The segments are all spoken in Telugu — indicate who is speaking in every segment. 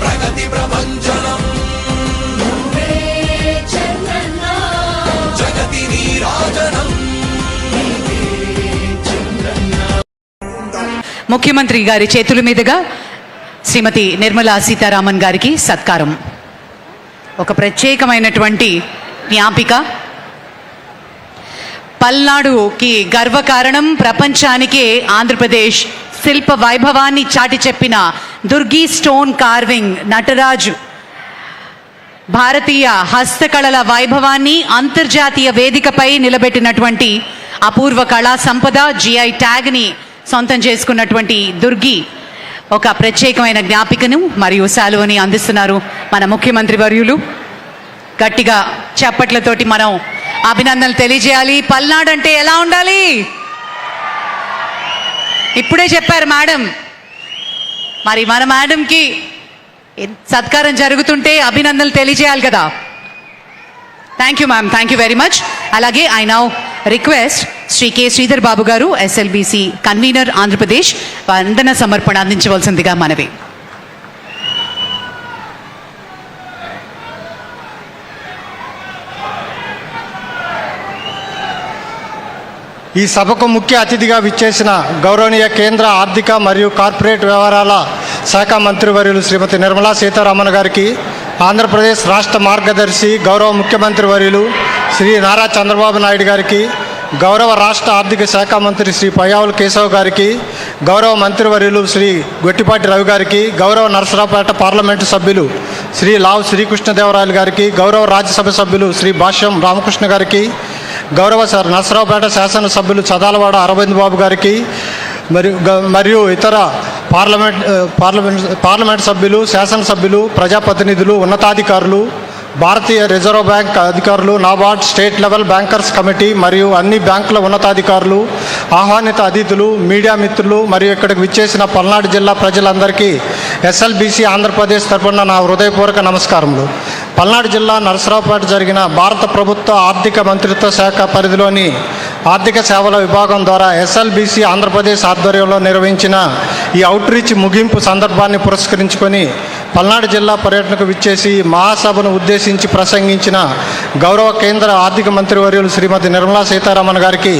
Speaker 1: ప్రగతి ప్రభంజనం జగతి నీరాజనం.
Speaker 2: ముఖ్యమంత్రి గారి చేతుల మీదుగా శ్రీమతి నిర్మలా సీతారామన్ గారికి సత్కారం. ఒక ప్రత్యేకమైనటువంటి జ్ఞాపిక. పల్నాడుకి గర్వకారణం, ప్రపంచానికే ఆంధ్రప్రదేశ్ శిల్ప వైభవాన్ని చాటి చెప్పిన దుర్గి స్టోన్ కార్వింగ్ నటరాజు భారతీయ హస్తకళల వైభవాన్ని అంతర్జాతీయ వేదికపై నిలబెట్టినటువంటి అపూర్వ కళా సంపద, జిఐ ట్యాగ్ని సొంతం చేసుకున్నటువంటి దుర్గి ఒక ప్రత్యేకమైన జ్ఞాపికను మరియు శాలువని అందిస్తున్నారు మన ముఖ్యమంత్రి వర్యులు. గట్టిగా చప్పట్లతోటి మనం అభినందనలు తెలియజేయాలి. పల్నాడు అంటే ఎలా ఉండాలి? ఇప్పుడే చెప్పారు మేడం. మరి మన మేడంకి సత్కారం జరుగుతుంటే అభినందనలు తెలియజేయాలి కదా. Thank you ma'am, thank you very much. అలాగే I now request Shri K Sridhar Babu garu, SLBC convener Andhra Pradesh, వందన సమర్పణ అందించవలసిందిగా మనవి.
Speaker 3: ఈ సభకు ముఖ్య అతిథిగా విచ్చేసిన గౌరవనీయ కేంద్ర ఆర్థిక మరియు కార్పొరేట్ వ్యవహారాల శాఖ మంత్రివర్యులు శ్రీమతి నిర్మలా సీతారామన్ గారికి, ఆంధ్రప్రదేశ్ రాష్ట్ర మార్గదర్శి గౌరవ ముఖ్యమంత్రి వర్యులు శ్రీ నారా చంద్రబాబు నాయుడు గారికి, గౌరవ రాష్ట్ర ఆర్థిక శాఖ మంత్రి శ్రీ పయ్యావుల కేశవ్ గారికి, గౌరవ మంత్రివర్యులు శ్రీ గొట్టిపాటి రవి గారికి, గౌరవ నరసరావుపేట పార్లమెంటు సభ్యులు శ్రీ లావు శ్రీకృష్ణదేవరాయలు గారికి, గౌరవ రాజ్యసభ సభ్యులు శ్రీ భాష్యం రామకృష్ణ గారికి, గౌరవ నరసరావుపేట శాసనసభ్యులు చదాలవాడ అరవింద్ బాబు గారికి, మరియు ఇతర పార్లమెంట్ సభ్యులు, శాసనసభ్యులు, ప్రజాప్రతినిధులు, ఉన్నతాధికారులు, భారతీయ రిజర్వ్ బ్యాంక్ అధికారులు, NABARD, state level bankers committee మరియు అన్ని బ్యాంకుల ఉన్నతాధికారులు, ఆహ్వానిత అతిథులు, మీడియా మిత్రులు మరియు ఇక్కడికి విచ్చేసిన పల్నాడు జిల్లా ప్రజలందరికీ ఎస్ఎల్బిసి ఆంధ్రప్రదేశ్ తరపున నా హృదయపూర్వక నమస్కారములు. పల్నాడు జిల్లా నరసరావుపేట జరిగిన భారత ప్రభుత్వ ఆర్థిక మంత్రిత్వ శాఖ పరిధిలోని ఆర్థిక సేవల విభాగం ద్వారా ఎస్ఎల్బిసి ఆంధ్రప్రదేశ్ ఆధ్వర్యంలో నిర్వహించిన ఈ అవుట్ రీచ్ ముగింపు సందర్భాన్ని పురస్కరించుకొని పల్నాడు జిల్లా పర్యటనకు విచ్చేసి మహాసభను ఉద్దేశించి ప్రసంగించిన గౌరవ కేంద్ర ఆర్థిక మంత్రివర్యులు శ్రీమతి నిర్మలా సీతారామన్ గారికి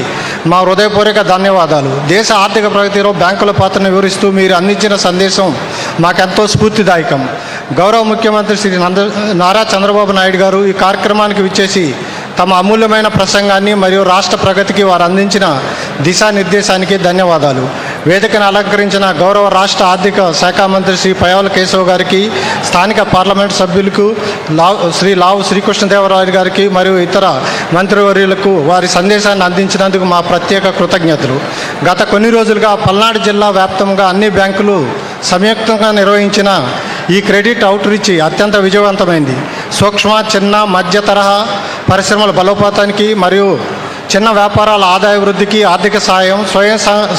Speaker 3: మా హృదయపూర్వక ధన్యవాదాలు. దేశ ఆర్థిక ప్రగతిలో బ్యాంకుల పాత్రను వివరిస్తూ మీరు అందించిన సందేశం మాకెంతో స్ఫూర్తిదాయకం. గౌరవ ముఖ్యమంత్రి శ్రీ నారా చంద్రబాబు నాయుడు గారు ఈ కార్యక్రమానికి విచ్చేసి తమ అమూల్యమైన ప్రసంగాన్ని మరియు రాష్ట్ర ప్రగతికి వారు అందించిన దిశానిర్దేశానికి ధన్యవాదాలు. వేదికను అలంకరించిన గౌరవ రాష్ట్ర ఆర్థిక శాఖ మంత్రి శ్రీ పయ్యావుల కేశవ్ గారికి, స్థానిక పార్లమెంటు సభ్యులకు శ్రీ లావు శ్రీకృష్ణదేవరాయలు గారికి మరియు ఇతర మంత్రివర్యులకు వారి సందేశాన్ని అందించినందుకు మా ప్రత్యేక కృతజ్ఞతలు. గత కొన్ని రోజులుగా పల్నాడు జిల్లా వ్యాప్తంగా అన్ని బ్యాంకులు సంయుక్తంగా నిర్వహించిన ఈ క్రెడిట్ అవుట్ రీచ్ అత్యంత విజయవంతమైంది. సూక్ష్మ, చిన్న, మధ్య తరహా పరిశ్రమల బలోపేతానికి మరియు చిన్న వ్యాపారాల ఆదాయ వృద్ధికి ఆర్థిక సాయం,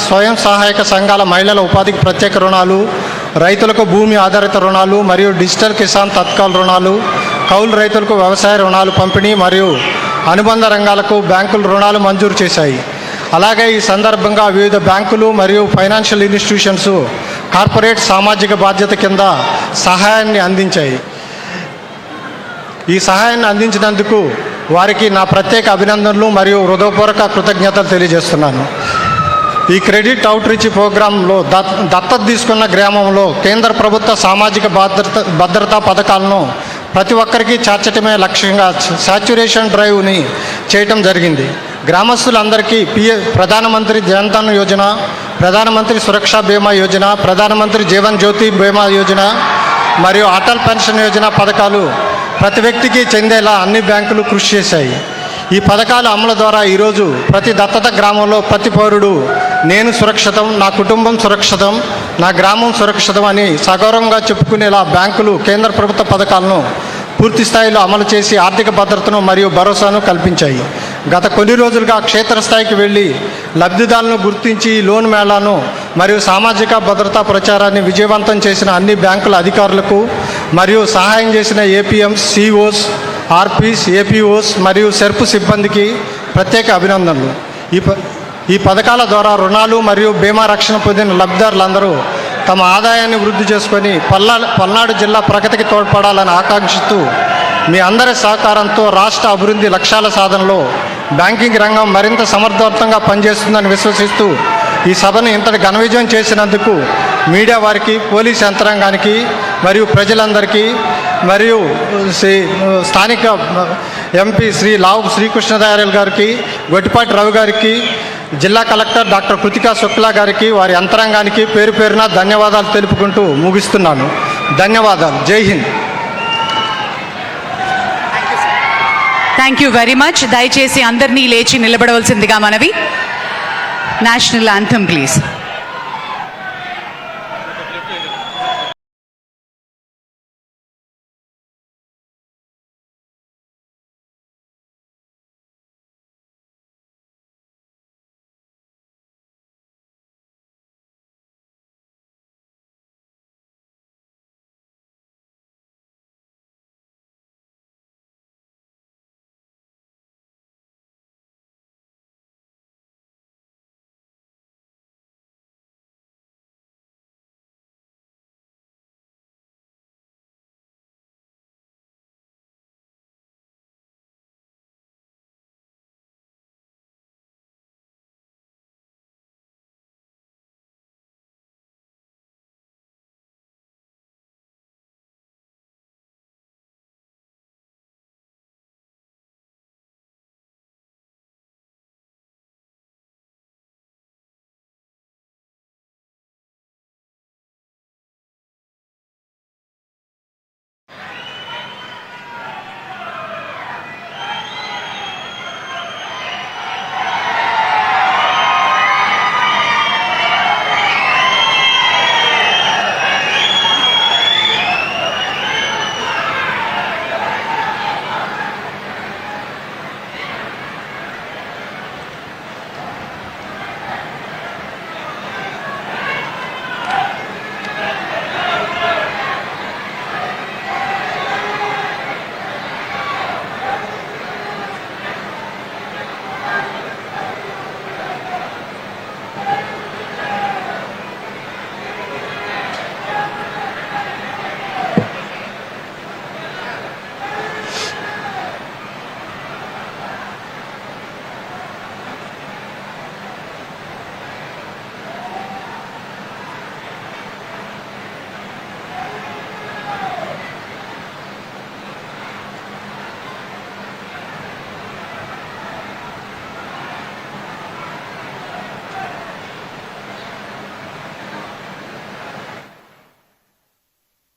Speaker 3: స్వయం సహాయక సంఘాల మహిళల ఉపాధికి ప్రత్యేక రుణాలు, రైతులకు భూమి ఆధారిత రుణాలు మరియు డిజిటల్ కిసాన్ తత్కాల్ రుణాలు, కౌలు రైతులకు వ్యవసాయ రుణాలు పంపిణీ మరియు అనుబంధ రంగాలకు బ్యాంకులు రుణాలు మంజూరు చేశాయి. అలాగే ఈ సందర్భంగా వివిధ బ్యాంకులు మరియు ఫైనాన్షియల్ ఇన్స్టిట్యూషన్స్ కార్పొరేట్ సామాజిక బాధ్యత కింద సహాయాన్ని అందించాయి. ఈ సహాయాన్ని అందించినందుకు వారికి నా ప్రత్యేక అభినందనలు మరియు హృదయపూర్వక కృతజ్ఞతలు తెలియజేస్తున్నాను. ఈ క్రెడిట్ అవుట్ రీచ్ ప్రోగ్రాంలో దత్తత తీసుకున్న గ్రామంలో కేంద్ర ప్రభుత్వ సామాజిక భద్రతా పథకాలను ప్రతి ఒక్కరికి చేర్చటమే లక్ష్యంగా శాచ్యురేషన్ డ్రైవ్ని చేయటం జరిగింది. గ్రామస్తులందరికీ ప్రధానమంత్రి జన్ధన్ యోజన, ప్రధానమంత్రి సురక్షా బీమా యోజన, ప్రధానమంత్రి జీవన్ జ్యోతి బీమా యోజన మరియు అటల్ పెన్షన్ యోజన పథకాలు ప్రతి వ్యక్తికి చెందేలా అన్ని బ్యాంకులు కృషి చేశాయి. ఈ పథకాల అమలు ద్వారా ఈరోజు ప్రతి దత్తత గ్రామంలో ప్రతి పౌరుడు నేను సురక్షితం, నా కుటుంబం సురక్షితం, నా గ్రామం సురక్షితం అని సగౌరవంగా చెప్పుకునేలా బ్యాంకులు కేంద్ర ప్రభుత్వ పథకాలను పూర్తి స్థాయిలో అమలు చేసి ఆర్థిక భద్రతను మరియు భరోసాను కల్పించాయి. గత కొన్ని రోజులుగా క్షేత్రస్థాయికి వెళ్ళి లబ్ధిదారులను గుర్తించి లోన్ మేళాను మరియు సామాజిక భద్రతా ప్రచారాన్ని విజయవంతం చేసిన అన్ని బ్యాంకుల అధికారులకు మరియు సహాయం చేసిన ఏపీఎంస్, సిఓస్, ఆర్పీస్, ఏపీఓస్ మరియు సెర్పు సిబ్బందికి ప్రత్యేక అభినందనలు. ఈ పథకాల ద్వారా రుణాలు మరియు బీమా రక్షణ పొందిన లబ్ధిదారులందరూ తమ ఆదాయాన్ని వృద్ధి చేసుకొని పల్నాడు జిల్లా ప్రగతికి తోడ్పడాలని ఆకాంక్షిస్తూ మీ అందరి సహకారంతో రాష్ట్ర అభివృద్ధి లక్ష్యాల సాధనలో బ్యాంకింగ్ రంగం మరింత సమర్థవంతంగా పనిచేస్తుందని విశ్వసిస్తూ ఈ సభను ఇంతటి ఘన విజయం చేసినందుకు మీడియా వారికి, పోలీస్ యంత్రాంగానికి మరియు ప్రజలందరికీ మరియు స్థానిక ఎంపీ శ్రీ లావు శ్రీకృష్ణదేవరాయలు గారికి, గొట్టిపాటి రవి గారికి, జిల్లా కలెక్టర్ డాక్టర్ కృతికా శుక్లా గారికి, వారి యంత్రాంగానికి పేరు పేరున ధన్యవాదాలు తెలుపుకుంటూ ముగిస్తున్నాను. ధన్యవాదాలు. జై Hind.
Speaker 2: Thank you very much. దయచేసి అందరినీ లేచి నిలబడవలసిందిగా మనవి. National anthem please.